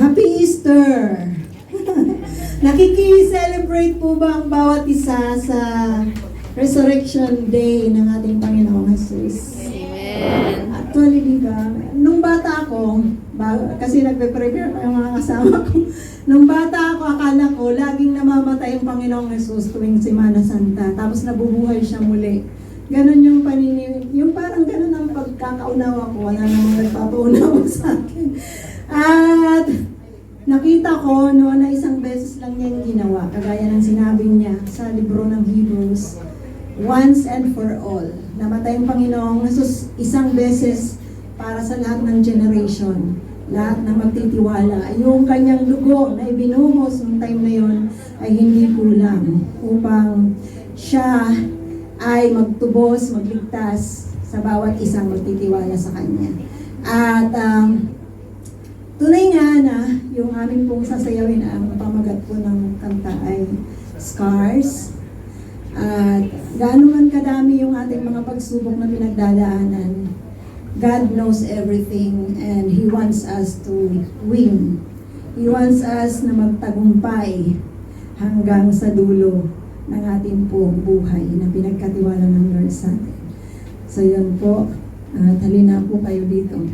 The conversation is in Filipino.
Happy Easter! Nakiki-celebrate po ba ang bawat isa sa Resurrection Day ng ating Panginoong Jesus? Amen. Actually, di ba? Nung bata ako, kasi nagpe-prepare pa yung mga kasama ko. Nung bata ako, akala ko, laging namamatay yung Panginoong Jesus tuwing Semana Santa. Tapos nabubuhay siya muli. Ganon yung yung parang ganon ang pagkakaunawa ko. Wala namang nagpapaunawa sa akin. At nakita ko noon na isang beses lang niya yung ginawa. Kagaya ng sinabi niya sa libro ng Hebrews, once and for all. Namatay ang Panginoong Jesus isang beses para sa lahat ng generation. Lahat na magtitiwala. Yung kanyang dugo na ibinuhos noong time na yon ay hindi kulang upang siya ay magtubos, magligtas sa bawat isang magtitiwala sa kanya. At tunay nga na yung aming pong sasayawin, ang pamagat po ng kanta ay Scars. At gaano man kadami yung ating mga pagsubok na pinagdadaanan, God knows everything and He wants us to win. He wants us na magtagumpay hanggang sa dulo ng ating pong buhay na pinagkatiwala ng Lord sa atin. So yun po, halina po kayo dito.